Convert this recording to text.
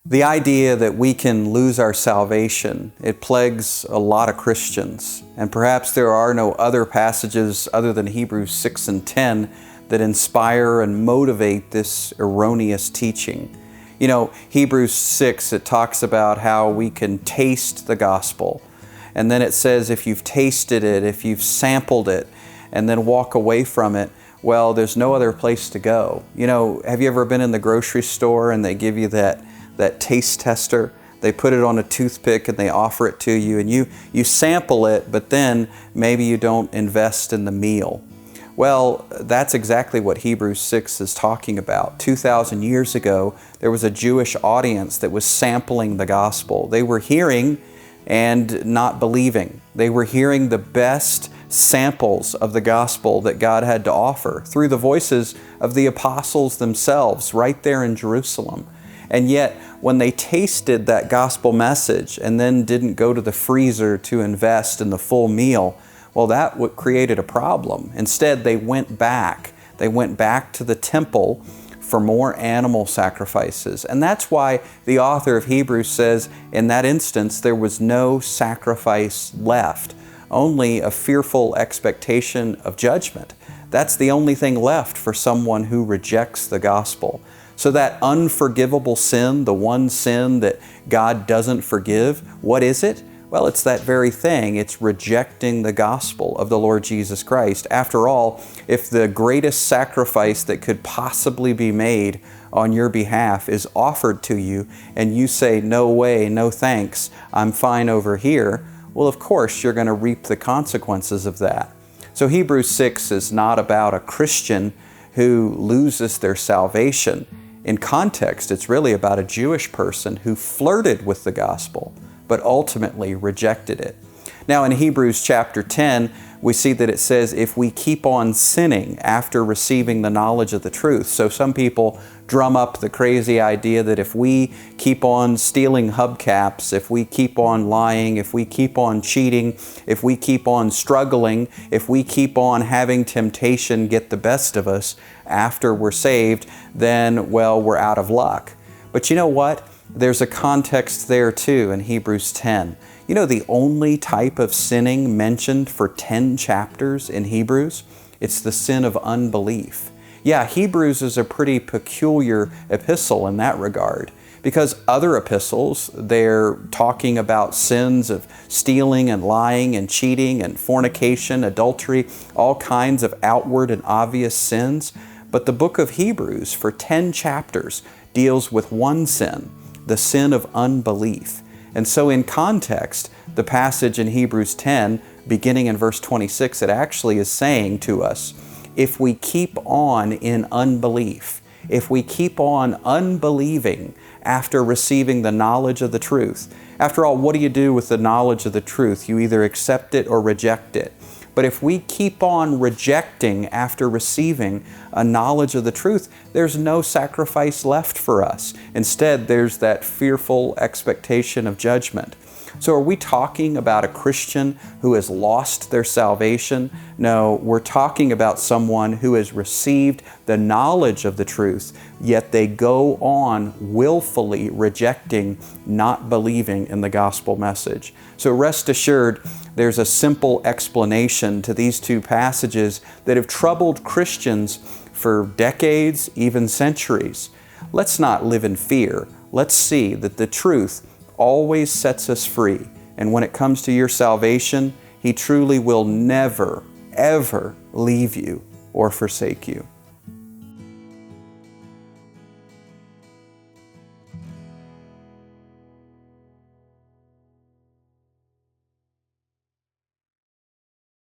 The idea that we can lose our salvation, it plagues a lot of Christians. And perhaps there are no other passages other than Hebrews 6 and 10 that inspire and motivate this erroneous teaching. You know, Hebrews 6, it talks about how we can taste the gospel. And then it says if you've tasted it, if you've sampled it, and then walk away from it, well, there's no other place to go. You know, have you ever been in the grocery store and they give you that taste tester? They put it on a toothpick and they offer it to you, and you sample it, but then maybe you don't invest in the meal. Well, that's exactly what Hebrews 6 is talking about. 2,000 years ago, there was a Jewish audience that was sampling the gospel. They were hearing and not believing. They were hearing the best samples of the gospel that God had to offer through the voices of the apostles themselves right there in Jerusalem. And yet, when they tasted that gospel message and then didn't go to the freezer to invest in the full meal, well, that created a problem. Instead, they went back. They went back to the temple for more animal sacrifices. And that's why the author of Hebrews says, in that instance, there was no sacrifice left, only a fearful expectation of judgment. That's the only thing left for someone who rejects the gospel. So that unforgivable sin, the one sin that God doesn't forgive, what is it? Well, it's that very thing. It's rejecting the gospel of the Lord Jesus Christ. After all, if the greatest sacrifice that could possibly be made on your behalf is offered to you and you say, no way, no thanks, I'm fine over here, well, of course, you're going to reap the consequences of that. So Hebrews 6 is not about a Christian who loses their salvation. In context, it's really about a Jewish person who flirted with the gospel, but ultimately rejected it. Now in Hebrews chapter 10, we see that it says if we keep on sinning after receiving the knowledge of the truth. So some people drum up the crazy idea that if we keep on stealing hubcaps, if we keep on lying, if we keep on cheating, if we keep on struggling, if we keep on having temptation get the best of us after we're saved, then, well, we're out of luck. But you know what? There's a context there too in Hebrews 10. You know the only type of sinning mentioned for 10 chapters in Hebrews? It's the sin of unbelief. Yeah, Hebrews is a pretty peculiar epistle in that regard, because other epistles, they're talking about sins of stealing and lying and cheating and fornication, adultery, all kinds of outward and obvious sins. But the book of Hebrews, for 10 chapters, deals with one sin, the sin of unbelief. And so in context, the passage in Hebrews 10, beginning in verse 26, it actually is saying to us, if we keep on in unbelief, if we keep on unbelieving after receiving the knowledge of the truth. After all, what do you do with the knowledge of the truth? You either accept it or reject it. But if we keep on rejecting after receiving a knowledge of the truth, there's no sacrifice left for us. Instead, there's that fearful expectation of judgment. So are we talking about a Christian who has lost their salvation? No, we're talking about someone who has received the knowledge of the truth, yet they go on willfully rejecting, not believing in the gospel message. So rest assured, there's a simple explanation to these two passages that have troubled Christians for decades, even centuries. Let's not live in fear. Let's see that the truth always sets us free. And when it comes to your salvation, He truly will never, ever leave you or forsake you.